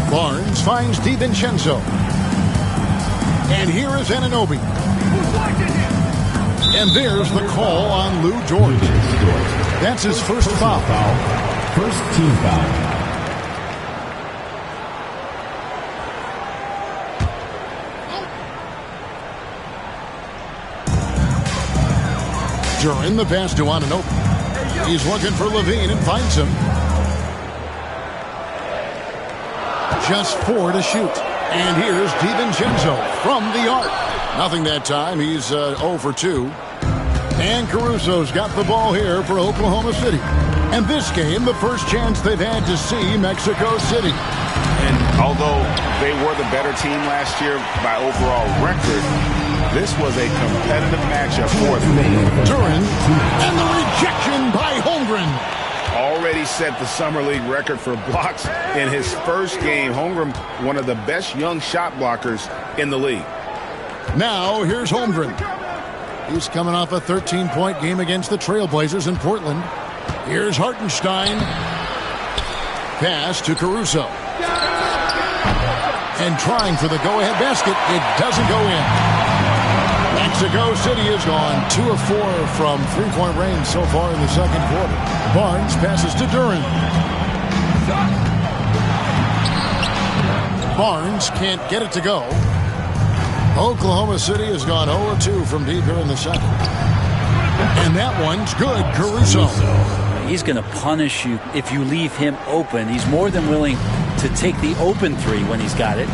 Barnes finds DiVincenzo. And here is Anunoby. And there's the call on Lou Dort. That's his first foul. First team foul. During the pass to Anunoby. He's looking for Levine and finds him. Just 4 to shoot. And here's DiVincenzo from the arc. Nothing that time. He's 0 for 2. And Caruso's got the ball here for Oklahoma City. And this game, the first chance they've had to see Mexico City. And although they were the better team last year by overall record, this was a competitive matchup for them. Duran, and the rejection by Holmgren. Already set the Summer League record for blocks in his first game. Holmgren, one of the best young shot blockers in the league. Now, here's Holmgren. He's coming off a 13-point game against the Trailblazers in Portland. Here's Hartenstein. Pass to Caruso. And trying for the go-ahead basket. It doesn't go in. Mexico City has gone 2 of 4 from three-point range so far in the second quarter. Barnes passes to Duran. Barnes can't get it to go. Oklahoma City has gone 0-2 from deep here in the second. And that one's good. Caruso. He's going to punish you if you leave him open. He's more than willing to take the open three when he's got it.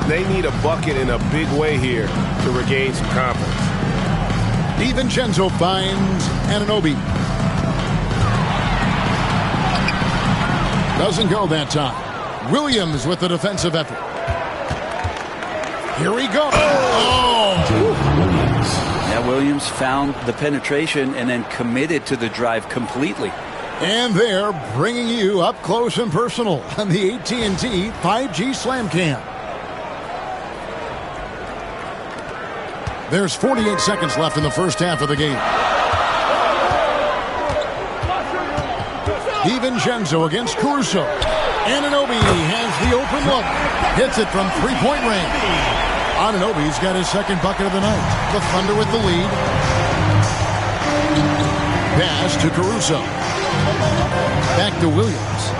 They need a bucket in a big way here to regain some confidence. DiVincenzo finds Anunoby. Doesn't go that time. Williams with the defensive effort. Here we go. Oh! Yeah, Williams found the penetration and then committed to the drive completely. And they're bringing you up close and personal on the AT&T 5G Slam Cam. There's 48 seconds left in the first half of the game. DiVincenzo against Caruso. Anunoby has the open look. Hits it from three-point range. Anunoby's got his second bucket of the night. The Thunder with the lead. Pass to Caruso. Back to Williams.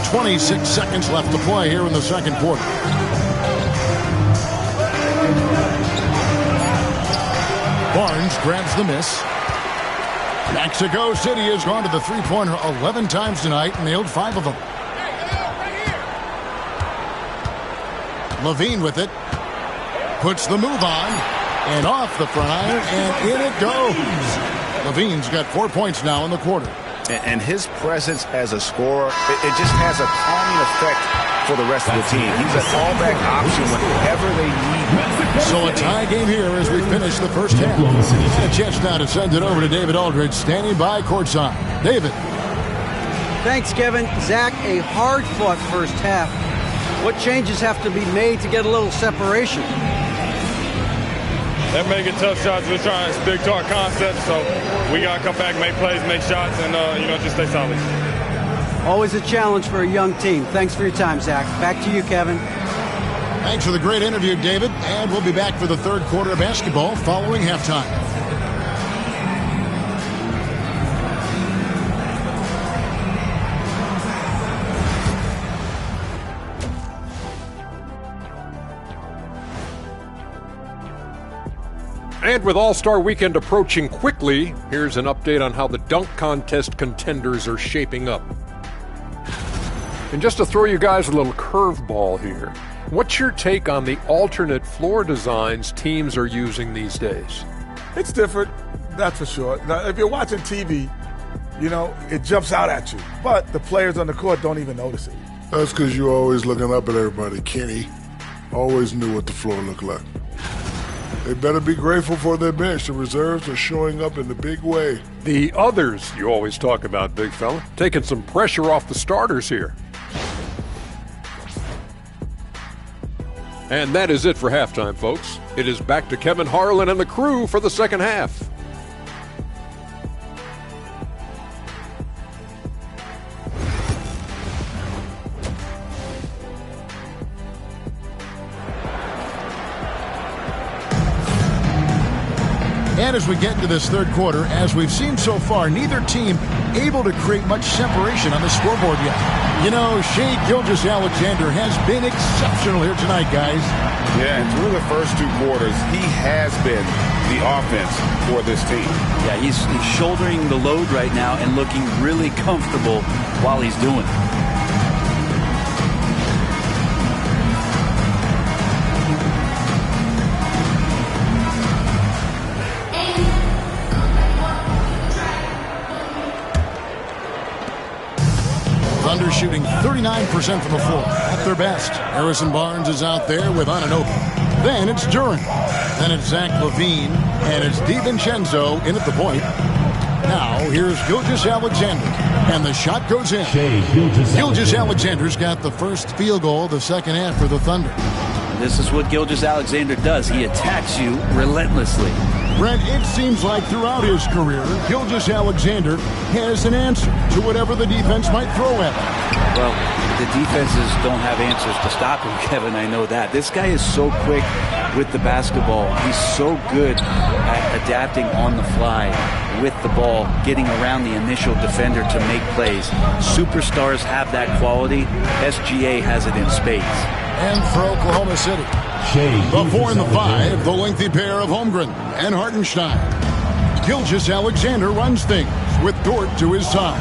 26 seconds left to play here in the second quarter. Barnes grabs the miss. Mexico City has gone to the three-pointer 11 times tonight and nailed 5 of them. Levine with it. Puts the move on. And off the front iron, and in it goes. Levine's got 4 points now in the quarter. And his presence as a scorer, it just has a calming effect for the rest of the team. He's a fallback option whenever they need him. So a tie game here as we finish the first half. A chance now to send it over to David Aldridge, standing by courtside. David. Thanks, Kevin. Zach, a hard-fought first half. What changes have to be made to get a little separation? They're making tough shots. We're trying to stick to our concept, so we got to come back, make plays, make shots, and, just stay solid. Always a challenge for a young team. Thanks for your time, Zach. Back to you, Kevin. Thanks for the great interview, David. And we'll be back for the third quarter of basketball following halftime. And with All-Star Weekend approaching quickly, here's an update on how the dunk contest contenders are shaping up. And just to throw you guys a little curveball here, what's your take on the alternate floor designs teams are using these days? It's different, that's for sure. Now, if you're watching TV, it jumps out at you. But the players on the court don't even notice it. That's because you're always looking up at everybody. Kenny always knew what the floor looked like. They better be grateful for their bench. The reserves are showing up in a big way. The others you always talk about, big fella, taking some pressure off the starters here. And that is it for halftime, folks. It is back to Kevin Harlan and the crew for the second half. as we get into this third quarter, as we've seen so far, neither team able to create much separation on the scoreboard yet. You know, Shea Gilgeous-Alexander has been exceptional here tonight, guys. Yeah, and through the first 2 quarters, he has been the offense for this team. Yeah, he's shouldering the load right now and looking really comfortable while he's doing it. Thunder shooting 39% from the floor at their best. Harrison Barnes is out there with Anunoby. Then it's Duren. Then it's Zach LaVine. And it's DiVincenzo in at the point. Now here's Gilgeous-Alexander. And the shot goes in. Gilgeous-Alexander's got the first field goal of the second half for the Thunder. This is what Gilgeous-Alexander does. He attacks you relentlessly. Brent, it seems like throughout his career, Gilgeous-Alexander has an answer to whatever the defense might throw at him. Well, the defenses don't have answers to stop him, Kevin. I know that. This guy is so quick with the basketball. He's so good at adapting on the fly with the ball, getting around the initial defender to make plays. Superstars have that quality. SGA has it in spades. And for Oklahoma City, the 4 and the 5, the lengthy pair of Holmgren and Hartenstein. Gilgeous-Alexander runs things with Dort to his side.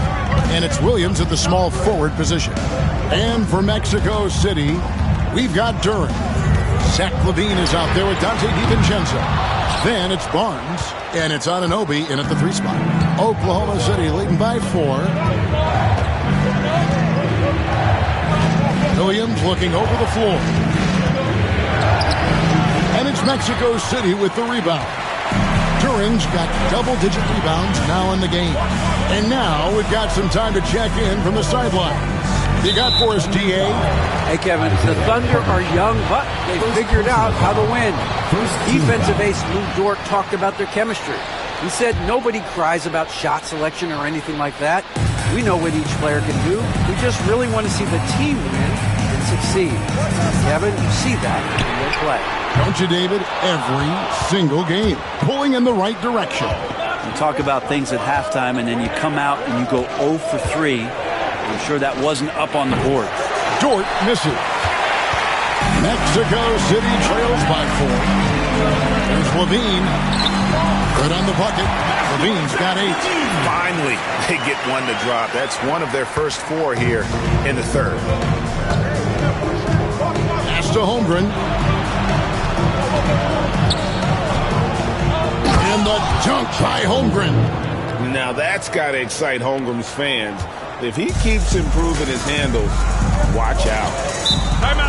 And it's Williams at the small forward position. And for Mexico City, we've got Duren. Zach LaVine is out there with Dante DiVincenzo. Then it's Barnes, and it's Anunoby in at the 3 spot. Oklahoma City leading by 4. Williams looking over the floor. And it's Mexico City with the rebound. Duren's got double-digit rebounds now in the game. And now we've got some time to check in from the sidelines. You got for us, DA? Hey, Kevin, the Thunder are young, but they figured out how to win. Defensive ace Lou Dort talked about their chemistry. He said nobody cries about shot selection or anything like that. We know what each player can do. We just really want to see the team win and succeed. Kevin, you see that in their play. Don't you, David? Every single game. Pulling in the right direction. You talk about things at halftime, and then you come out and you go 0 for 3. I'm sure that wasn't up on the board. Dort misses. Mexico City trails by 4. There's LaVine. Good on the bucket. LaVine's got 8. Finally, they get one to drop. That's one of their first 4 here in the third. Pass to Holmgren. And the dunk by Holmgren. Now that's got to excite Holmgren's fans. If he keeps improving his handles, watch out.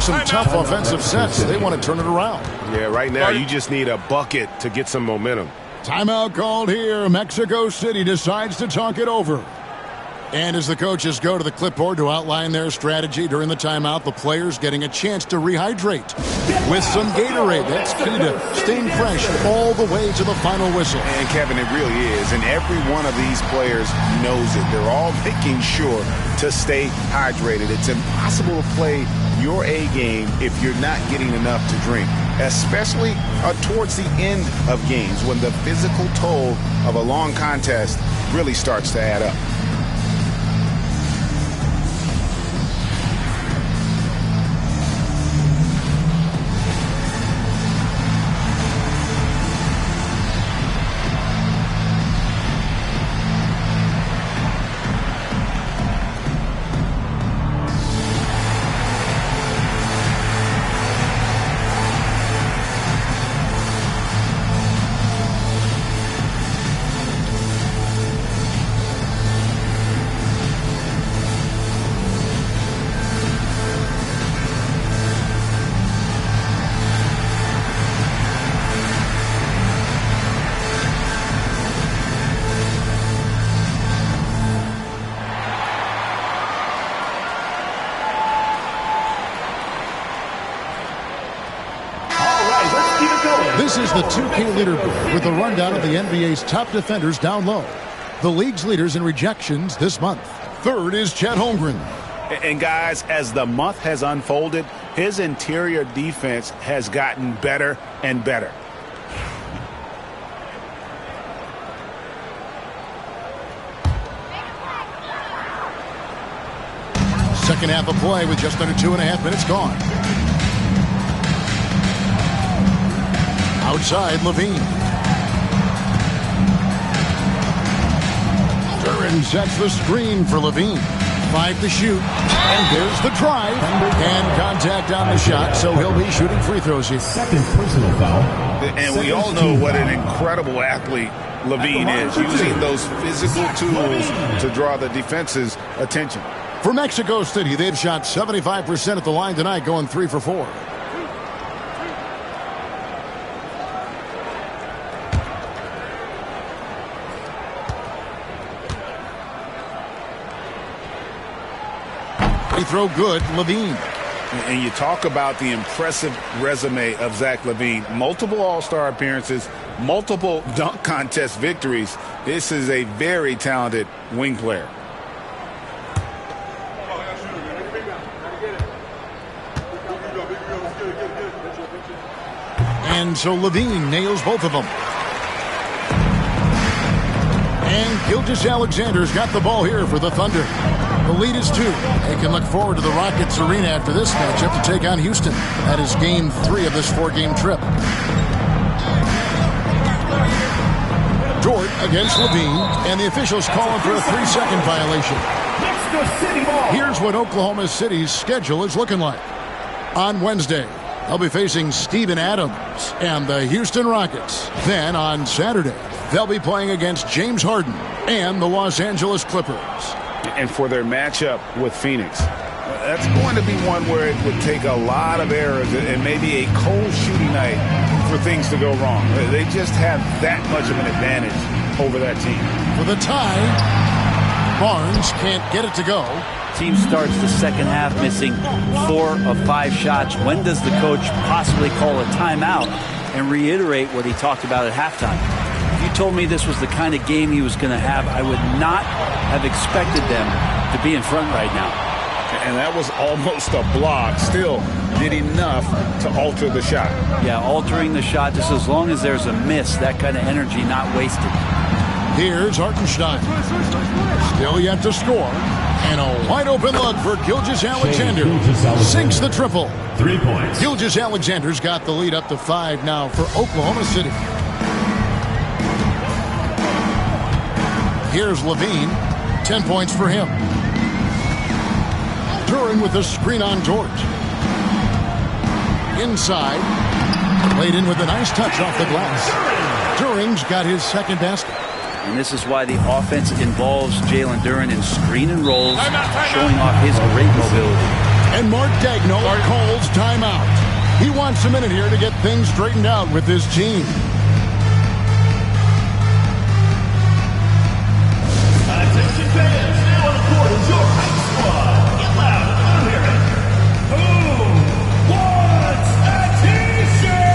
Some tough offensive sets. They want to turn it around. Yeah, right now you just need a bucket to get some momentum. Timeout called here. Mexico City decides to talk it over. And as the coaches go to the clipboard to outline their strategy during the timeout, the players getting a chance to rehydrate with some Gatorade. That's key to staying fresh all the way to the final whistle. And Kevin, it really is. And every one of these players knows it. They're all making sure to stay hydrated. It's impossible to play your A game if you're not getting enough to drink, especially towards the end of games when the physical toll of a long contest really starts to add up. This is the 2K leaderboard with a rundown of the NBA's top defenders down low. The league's leaders in rejections this month. Third is Chet Holmgren. And guys, as the month has unfolded, his interior defense has gotten better and better. Second half of play with just under 2.5 minutes gone. Outside, Levine. Duran sets the screen for Levine. 5 to shoot. And there's the drive. And contact on the shot, so he'll be shooting free throws here. Second personal foul. And we all know what an incredible athlete Levine is, using those physical tools to draw the defense's attention. For Mexico City, they've shot 75% at the line tonight, going 3 for 4. Free throw good, Levine. And you talk about the impressive resume of Zach LaVine. Multiple All-Star appearances, multiple dunk contest victories. This is a very talented wing player. And so Levine nails both of them. And Gggg Alexander's got the ball here for the Thunder. The lead is 2. They can look forward to the Rockets Arena after this matchup to take on Houston. That is game 3 of this 4-game trip. Dort against Levine, and the officials call him for a 3-second violation. Here's what Oklahoma City's schedule is looking like. On Wednesday, they'll be facing Steven Adams and the Houston Rockets. Then on Saturday, they'll be playing against James Harden and the Los Angeles Clippers. And for their matchup with Phoenix, that's going to be one where it would take a lot of errors and maybe a cold shooting night for things to go wrong. They just have that much of an advantage over that team. For the tie, Barnes can't get it to go. Team starts the second half missing 4 of 5 shots. When does the coach possibly call a timeout and reiterate what he talked about at halftime? If you told me this was the kind of game he was going to have, I would not have expected them to be in front right now. And that was almost a block. Still did enough to alter the shot. Yeah, altering the shot, just as long as there's a miss, that kind of energy not wasted. Here's Hartenstein. Still yet to score. And a wide open look for Gggg Alexander. Sinks the triple. 3 points. Gggg Alexander's got the lead up to 5 now for Oklahoma City. Here's Levine. 10 points for him. Duran with the screen on Dort. Inside. Played in with a nice touch off the glass. Duran's got his second basket. And this is why the offense involves Jalen Duran in screen and rolls, showing off his great mobility. And Mark Daigneault calls timeout. He wants a minute here to get things straightened out with his team. Attention fans, now on the court is your high squad. Get loud, I'm hearing. Who wants a t-shirt?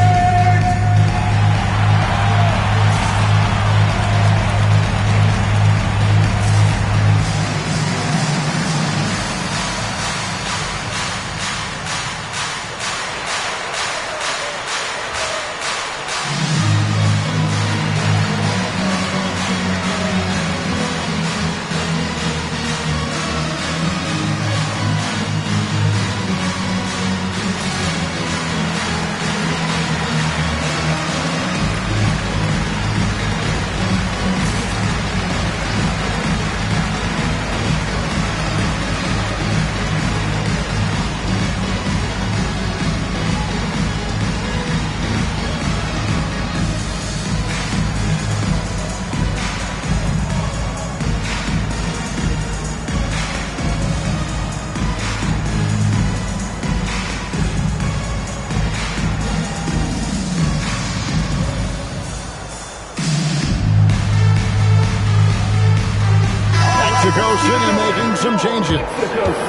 Mexico City making some changes.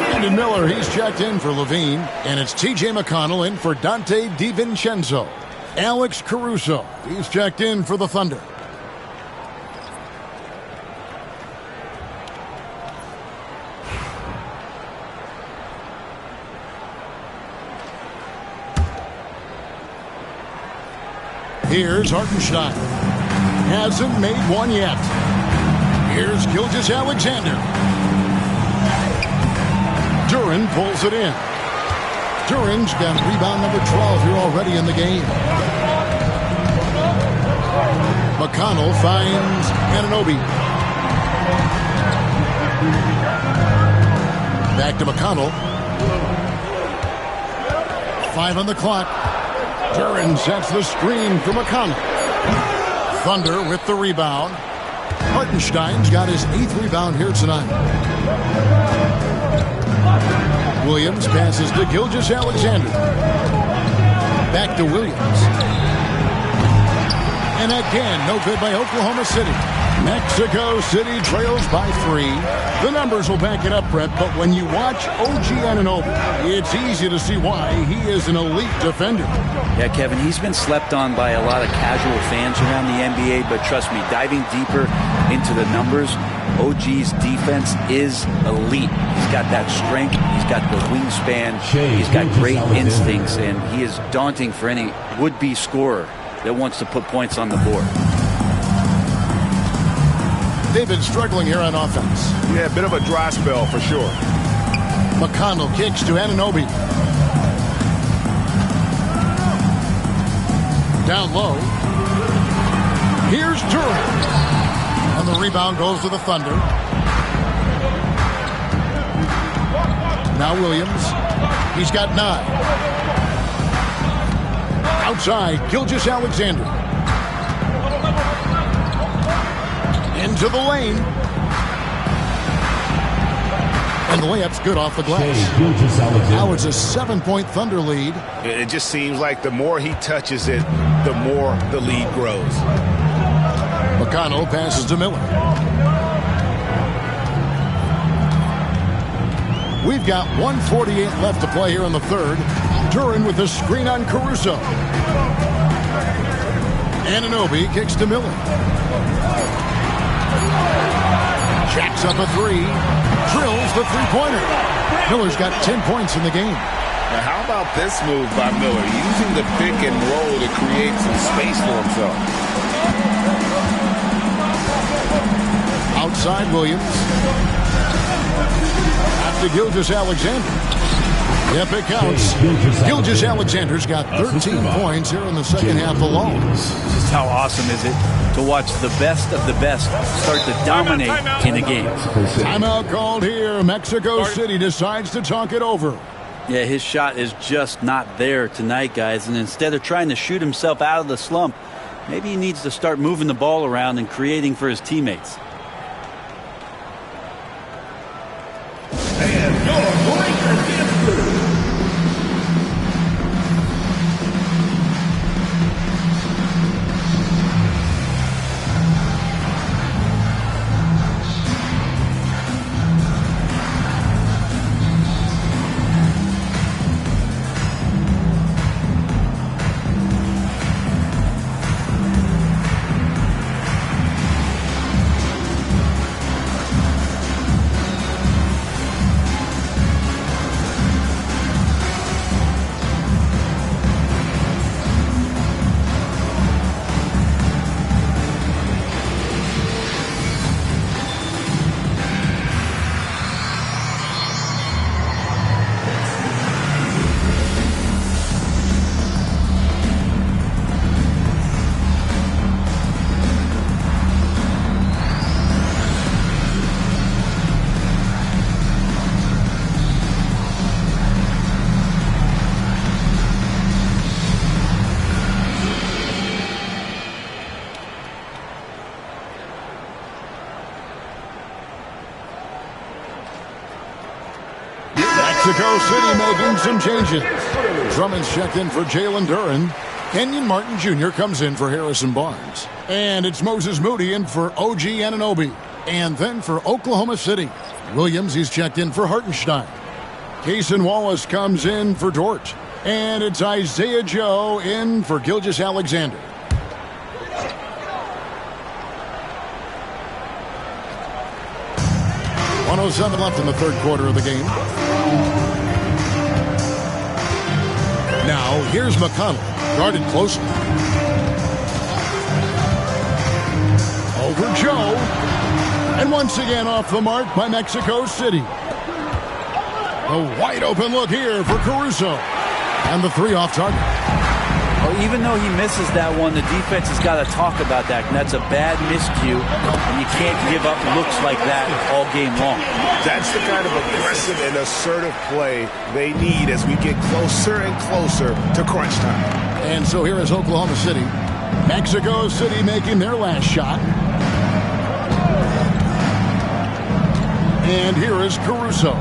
Brandon Miller, he's checked in for Levine. And it's T.J. McConnell in for Dante DiVincenzo. Alex Caruso, he's checked in for the Thunder. Here's Hartenstein. Hasn't made one yet. Here's Gggg Alexander. Duran pulls it in. Duran's got rebound number 12 here already in the game. McConnell finds Anunoby. Back to McConnell. 5 on the clock. Duran sets the screen for McConnell. Thunder with the rebound. Hartenstein's got his 8th rebound here tonight. Williams passes to Gilgeous-Alexander. Back to Williams. And again, no good by Oklahoma City. Mexico City trails by 3. The numbers will back it up, Brett, but when you watch OG Anunoby, it's easy to see why he is an elite defender. Yeah, Kevin, he's been slept on by a lot of casual fans around the NBA, but trust me, diving deeper into the numbers, OG's defense is elite. He's got that strength, he's got the wingspan, he's got great instincts, and he is daunting for any would-be scorer that wants to put points on the board. They've been struggling here on offense. Yeah, a bit of a dry spell for sure. McConnell kicks to Anunoby. Down low. Here's Duran. And the rebound goes to the Thunder. Now Williams. He's got 9. Outside, Gilgeous-Alexander. Into the lane. And the layup's good off the glass. Now it's a 7-point Thunder lead. It just seems like the more he touches it, the more the lead grows. McConnell passes to Miller. We've got 1:48 left to play here in the third. Duran with the screen on Caruso. Anunoby kicks to Miller. Jacks up a 3. Drills the three-pointer. Miller's got 10 points in the game. Now, how about this move by Miller? Using the pick and roll to create some space for himself. Outside Williams. After Gilgeous-Alexander. Yep, it counts. Gilgeous-Alexander's got 13 points here in the second half alone. Just how awesome is it to watch the best of the best start to dominate in a game. Timeout called here. Mexico City decides to talk it over. Yeah, his shot is just not there tonight, guys. And instead of trying to shoot himself out of the slump, maybe he needs to start moving the ball around and creating for his teammates. And your Lakers in Mexico City making some changes. Drummond's checked in for Jalen Duran. Kenyon Martin Jr. comes in for Harrison Barnes. And it's Moses Moody in for OG Anunoby. And then for Oklahoma City, Williams, he's checked in for Hartenstein. Cason Wallace comes in for Dort. And it's Isaiah Joe in for Gilgeous-Alexander. .107 left in the third quarter of the game. Now, here's McConnell, guarded closely. Over Joe. And once again off the mark by Mexico City. A wide open look here for Caruso. And the three off target. Well, even though he misses that one, the defense has got to talk about that. And that's a bad miscue. And you can't give up looks like that all game long. That's the kind of aggressive and assertive play they need as we get closer and closer to crunch time. And so here is Oklahoma City. Mexico City making their last shot. And here is Caruso.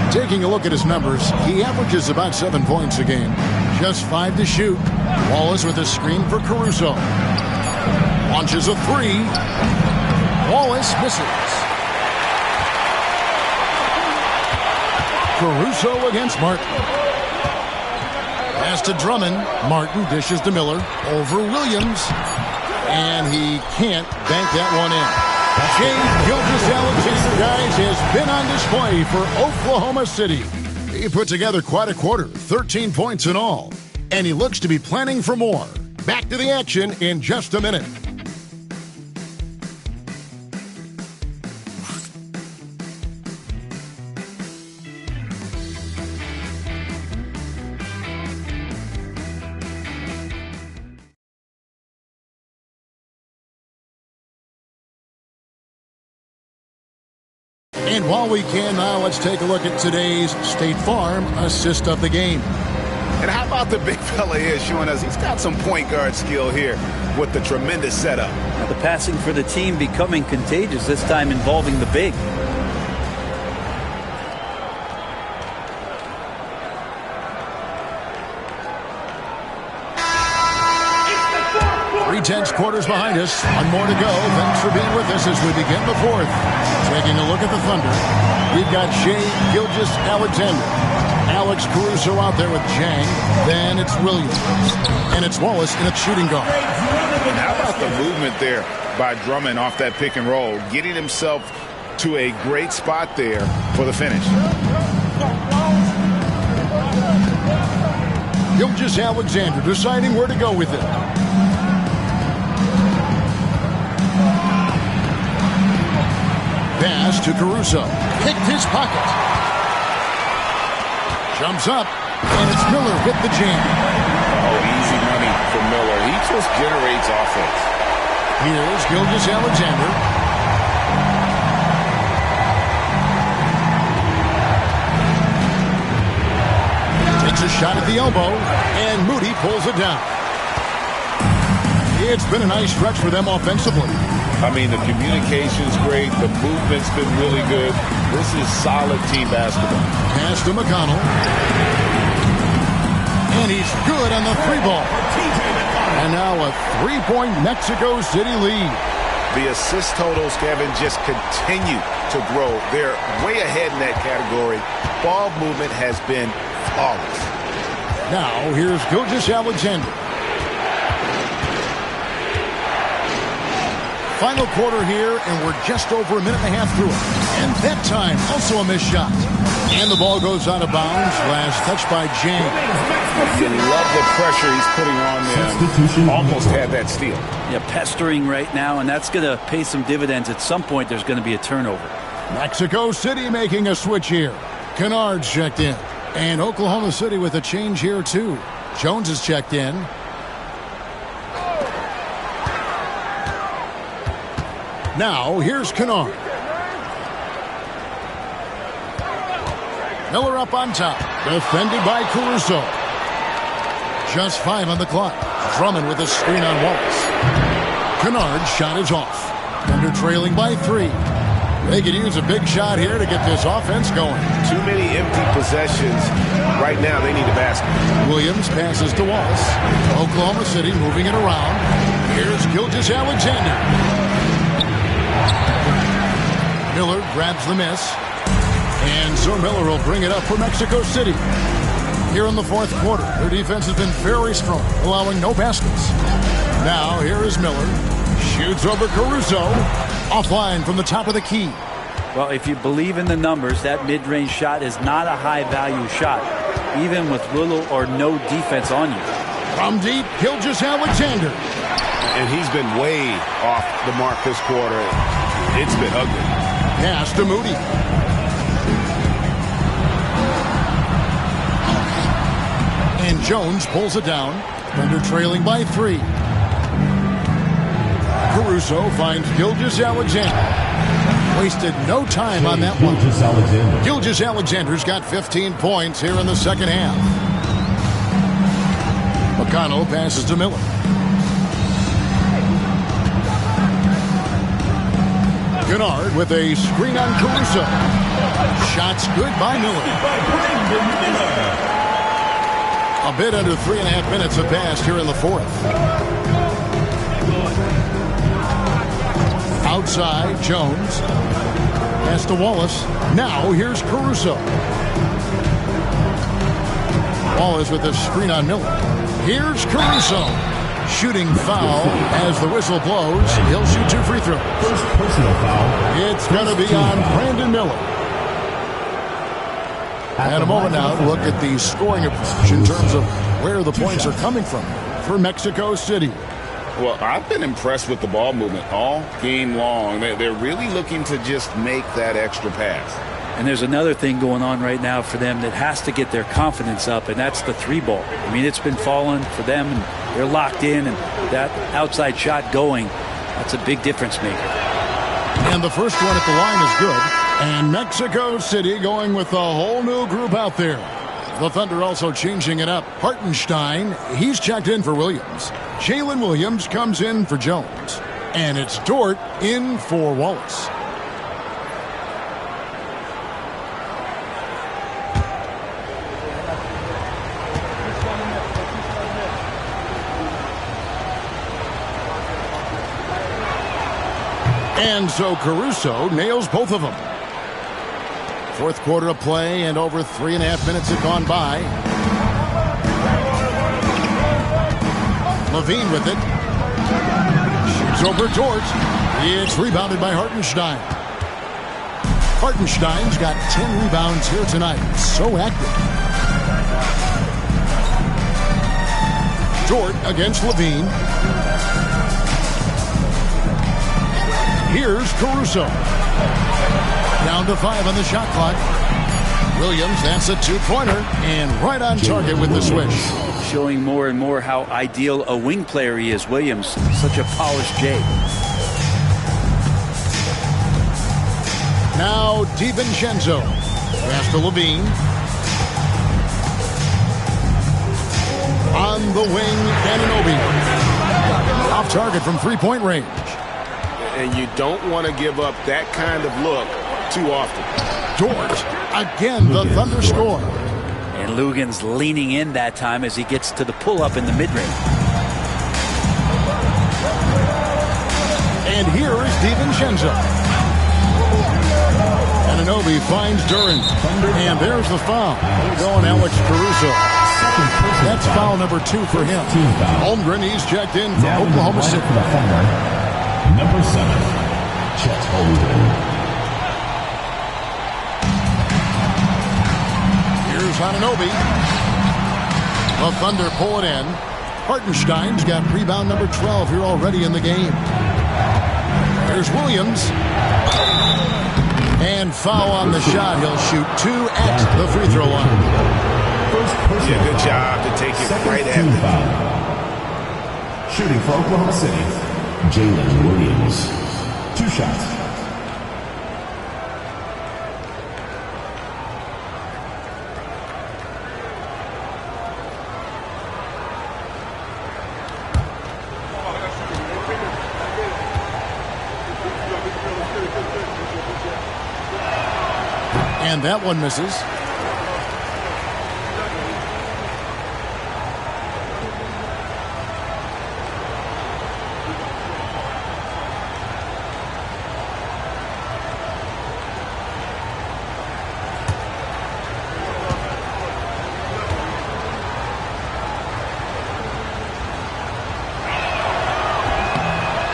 Taking a look at his numbers, he averages about 7 points a game. Just 5 to shoot. Wallace with a screen for Caruso. Launches a three. Wallace misses. Caruso against Martin. Pass to Drummond. Martin dishes to Miller. Over Williams. And he can't bank that one in. Gggg, guys, has been on display for Oklahoma City. He put together quite a quarter, 13 points in all. And he looks to be planning for more. Back to the action in just a minute. And while we can now, let's take a look at today's State Farm assist of the game. And how about the big fella here showing us he's got some point guard skill here with the tremendous setup. Now the passing for the team becoming contagious, this time involving the big. Tense quarters behind us. One more to go. Thanks for being with us as we begin the fourth. Taking a look at the Thunder. We've got Shai Gilgeous-Alexander. Alex Caruso out there with Jang. Then it's Williams. And it's Wallace in a shooting guard. And how about the movement there by Drummond off that pick and roll, getting himself to a great spot there for the finish. Gilgeous-Alexander deciding where to go with it. Pass to Caruso. Kicked his pocket. Jumps up. And it's Miller with the jam. Oh, easy money for Miller. He just generates offense. Here's Gilgeous-Alexander. Takes a shot at the elbow. And Moody pulls it down. It's been a nice stretch for them offensively. I mean, the communication's great. The movement's been really good. This is solid team basketball. Pass to McConnell. And he's good on the three ball. And now a three-point Mexico City lead. The assist totals, Kevin, just continue to grow. They're way ahead in that category. Ball movement has been flawless. Now, here's Gilgeous-Alexander. Final quarter here, and we're just over a minute and a half through it. And that time, also a missed shot. And the ball goes out of bounds. Last touch by Jang. You love the pressure he's putting on them. Almost had that steal. Yeah, pestering right now, and that's going to pay some dividends. At some point, there's going to be a turnover. Mexico City making a switch here. Kennard's checked in. And Oklahoma City with a change here, too. Jones is checked in. Now, here's Kennard. Miller up on top. Defended by Caruso. Just 5 on the clock. Drummond with a screen on Wallace. Kennard's shot is off. Thunder trailing by 3. They could use a big shot here to get this offense going. Too many empty possessions. Right now, they need a basket. Williams passes to Wallace. Oklahoma City moving it around. Here's Gilgeous-Alexander. Miller grabs the miss. And so Miller will bring it up for Mexico City. Here in the fourth quarter, their defense has been very strong, allowing no baskets. Now, here is Miller. Shoots over Caruso. Offline from the top of the key. Well, if you believe in the numbers, that mid-range shot is not a high-value shot, even with little or no defense on you. From deep, Gilgeous-Alexander. And he's been way off the mark this quarter. It's been ugly. Pass to Moody. And Jones pulls it down. Thunder trailing by 3. Caruso finds Gilgeous-Alexander. Wasted no time on that one. Gilgeous-Alexander's got 15 points here in the second half. McConnell passes to Miller. Kennard with a screen on Caruso. Shots good by Miller. A bit under 3.5 minutes have passed here in the fourth. Outside, Jones. Pass to Wallace. Now here's Caruso. Wallace with a screen on Miller. Here's Caruso. Shooting foul as the whistle blows. He'll shoot 2 free throws. First personal foul. It's going to be on Brandon Miller. And a moment now to look at the scoring approach in terms of where the points are coming from for Mexico City. Well, I've been impressed with the ball movement all game long. They're really looking to just make that extra pass. And there's another thing going on right now for them that has to get their confidence up, and that's the 3-ball. I mean, it's been falling for them, and they're locked in, and that outside shot going, that's a big difference maker. And the first one at the line is good. And Mexico City going with a whole new group out there. The Thunder also changing it up. Hartenstein, he's checked in for Williams. Jalen Williams comes in for Jones. And it's Dort in for Wallace. And so Caruso nails both of them. Fourth quarter of play, and over 3.5 minutes have gone by. Levine with it. Shoots over Dort. It's rebounded by Hartenstein. Hartenstein's got 10 rebounds here tonight. So active. Dort against Levine. Here's Caruso. Down to 5 on the shot clock. Williams, that's a 2-pointer, and right on target with the swish. Showing more and more how ideal a wing player he is, Williams. Such a polished J. Now DiVincenzo. Pass to Levine. On the wing, Anunoby. Off target from 3-point range. And you don't want to give up that kind of look too often. Dort, again, the Thunder score. And Lugan's leaning in that time as he gets to the pull-up in the mid-range. And here is DiVincenzo. Anunoby finds Duran. And there's the foul. Going Alex Caruso. That's foul number 2 for him. Holmgren, he's checked in for Oklahoma City. Number 7, Chet Holmgren. Here's Anunoby. The Thunder pull it in. Hartenstein's got rebound number 12 here already in the game. Here's Williams. And foul on the shot. He'll shoot 2 at the free throw line. Yeah, good job to take it right at the foul. Shooting for Oklahoma City, Jalen Williams. 2 shots. And that one misses.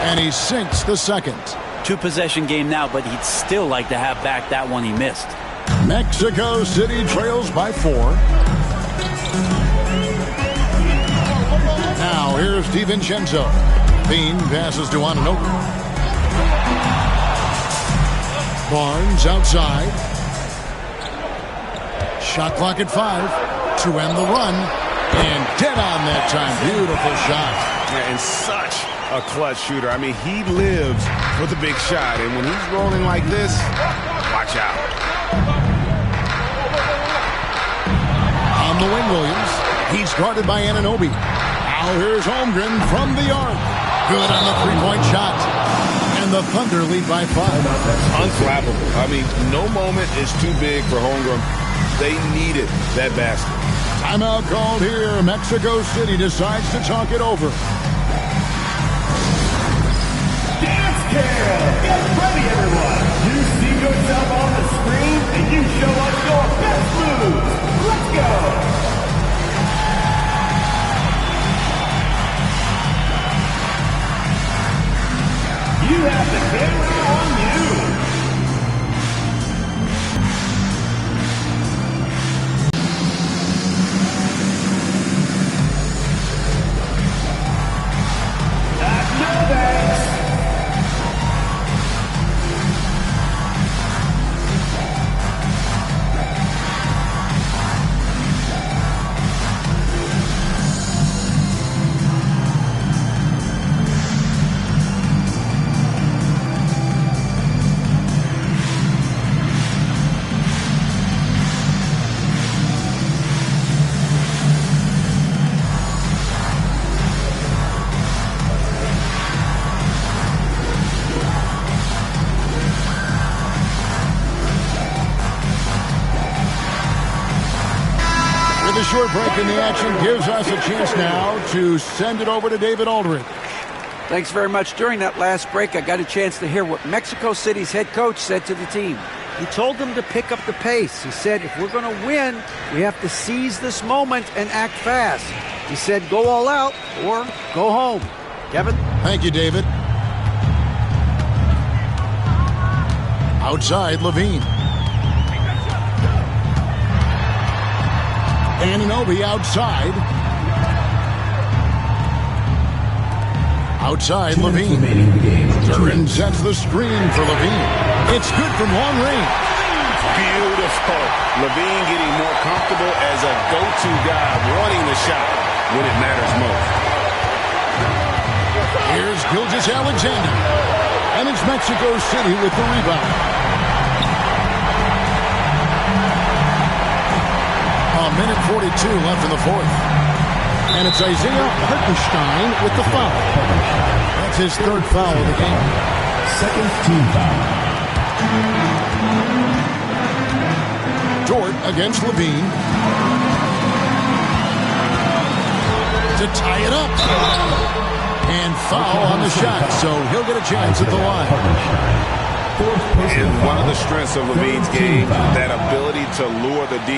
And he sinks the second. 2-possession game now, but he'd still like to have back that one he missed. Mexico City trails by 4. Now here's DiVincenzo. Bean passes to Anunoby. Barnes outside. Shot clock at 5 to end the run. And dead on that time. Beautiful shot. Yeah, and such a clutch shooter. I mean, he lives for the big shot. And when he's rolling like this, watch out. On the wing, Williams. He's guarded by Anunoby. Now here's Holmgren from the arc. Good on the three-point shot. And the Thunder lead by 5. Unflappable. I mean, no moment is too big for Holmgren. They needed that basket. Timeout called here. Mexico City decides to talk it over. Dance Cam! Get ready, everyone! You see yourself on the screen, and you show us your best moves. Let's go! You have the camera on you. The short break in the action gives us a chance now to send it over to David Aldridge. Thanks very much. During that last break, I got a chance to hear what Mexico City's head coach said to the team. He told them to pick up the pace. He said, if we're going to win, we have to seize this moment and act fast. He said, go all out or go home. Kevin? Thank you, David. Outside, Levine. Anunoby outside. Outside, Levine. Duran sets the screen for Levine. It's good from long range. Beautiful. Levine getting more comfortable as a go-to guy, wanting the shot when it matters most. Here's Gilgeous-Alexander. And it's Mexico City with the rebound. A minute 42 left in the fourth. And it's Isaiah Hartenstein with the foul. That's his third foul of the game. Second team foul. Dort against Levine. To tie it up. And foul on the shot, so he'll get a chance at the line. And one of the strengths of Levine's game, that ability to lure the D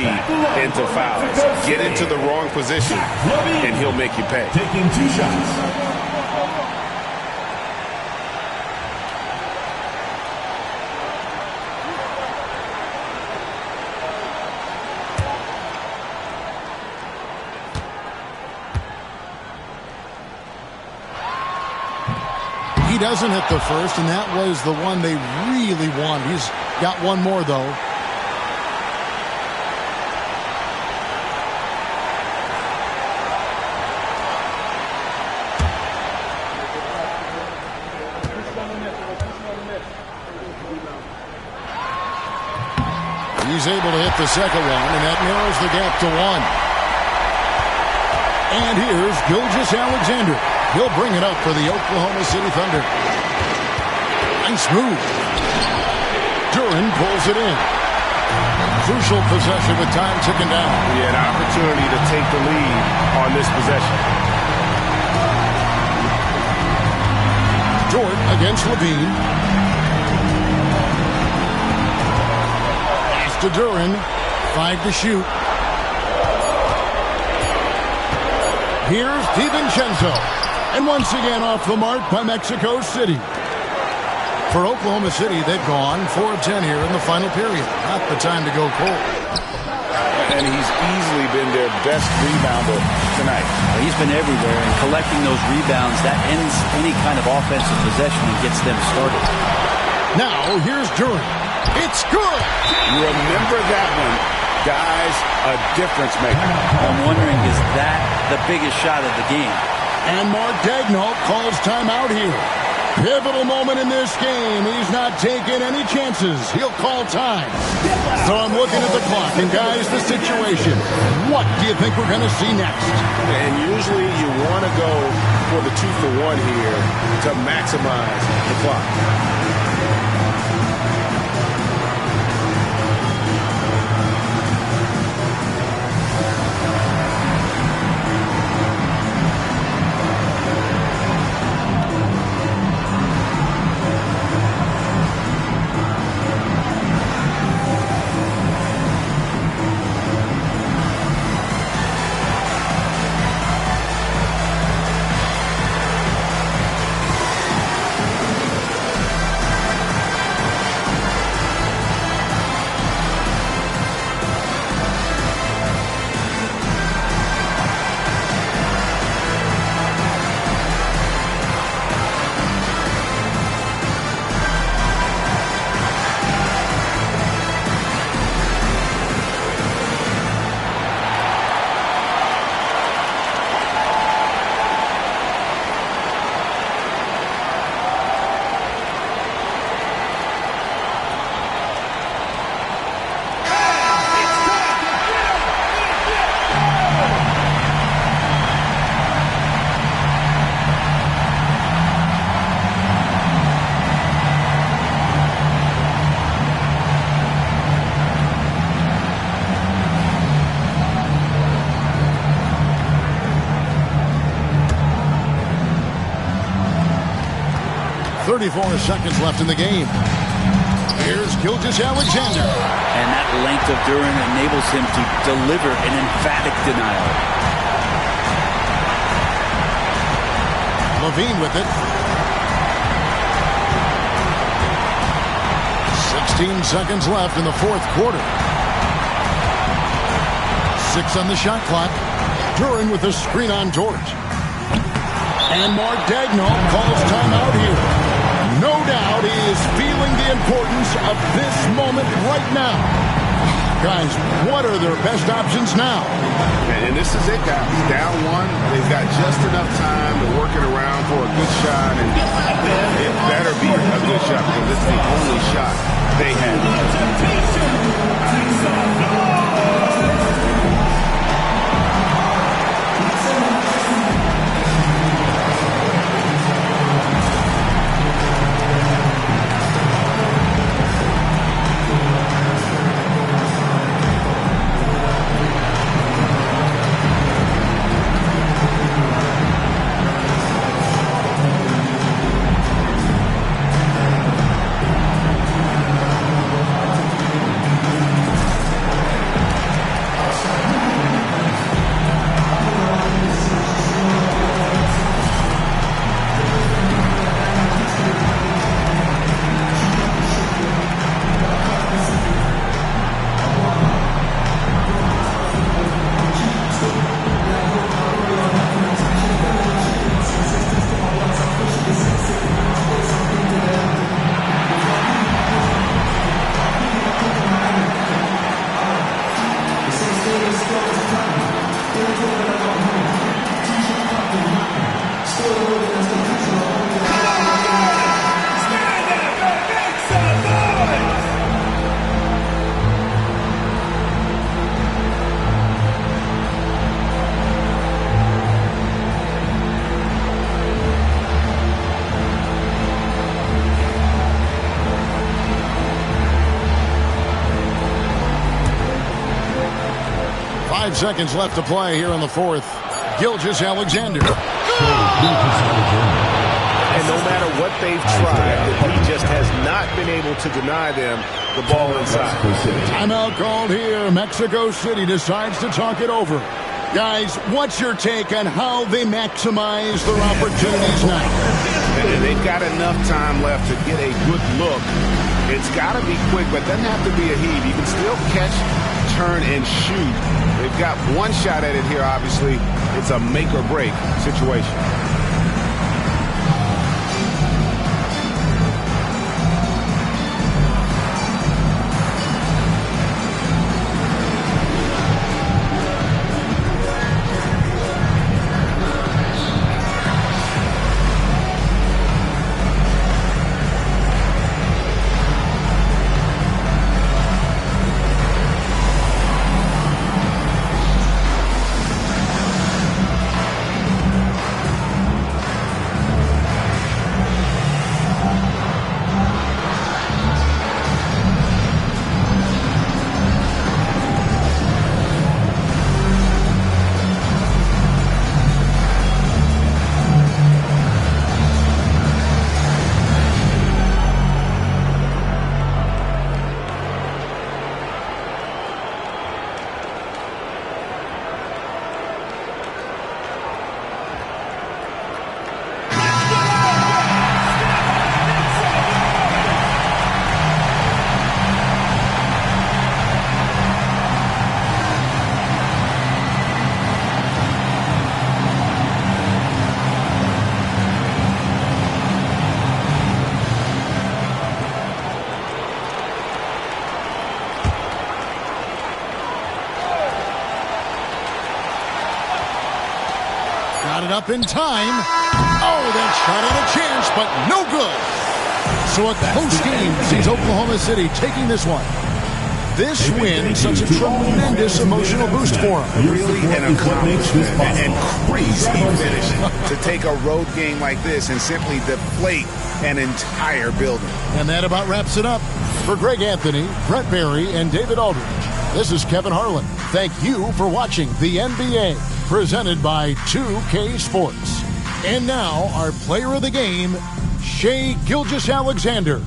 into fouls. Get into the wrong position, and he'll make you pay. Taking 2 shots. He doesn't hit the first, and that was the one they really won. He's got one more, though. He's able to hit the second one, and that narrows the gap to 1. And here's Gilgeous-Alexander. He'll bring it up for the Oklahoma City Thunder. Nice move. Duran pulls it in. Crucial possession with time ticking down. He had an opportunity to take the lead on this possession. Dort against Levine. Pass to Duran. 5 to shoot. Here's DiVincenzo. And once again off the mark by Mexico City. For Oklahoma City, they've gone 4 of 10 here in the final period. Not the time to go cold. And he's easily been their best rebounder tonight. He's been everywhere, and collecting those rebounds, that ends any kind of offensive possession and gets them started. Now, here's Duran. It's good! Remember that one. Guy's a difference maker. I'm wondering, is that the biggest shot of the game? And Mark Daigneault calls timeout here. Pivotal moment in this game. He's not taking any chances. He'll call time. So I'm looking at the clock, and guys, the situation. What do you think we're going to see next? And usually you want to go for the 2-for-1 here to maximize the clock. Seconds left in the game. Here's Gilgeous-Alexander. And that length of Duran enables him to deliver an emphatic denial. Levine with it. 16 seconds left in the fourth quarter. 6 on the shot clock. Duran with a screen on Dort. And Mark Daigneault calls timeout here. No doubt he is feeling the importance of this moment right now. Guys, what are their best options now? And this is it, guys. Down one, they've got just enough time to work it around for a good shot, and it better be a good shot because it's the only shot they have. 5 seconds left to play here in the fourth. Gilgeous-Alexander. And no matter what they've tried, he just has not been able to deny them the ball inside. Timeout called here. Mexico City decides to talk it over. Guys, what's your take on how they maximize their opportunities now? And they've got enough time left to get a good look. It's got to be quick, but it doesn't have to be a heave. You can still catch, turn, and shoot. They've got one shot at it here, obviously. It's a make-or-break situation. got it up in time. Oh, that shot had a chance, but no good. So a close game sees Oklahoma City taking this one. This win, such a tremendous emotional boost for them. Really an accomplishment and crazy finish to take a road game like this and simply deflate an entire building. And that about wraps it up. For Greg Anthony, Brett Barry, and David Aldridge, this is Kevin Harlan. Thank you for watching the NBA, presented by 2K Sports. And now, our player of the game, Shai Gilgeous-Alexander.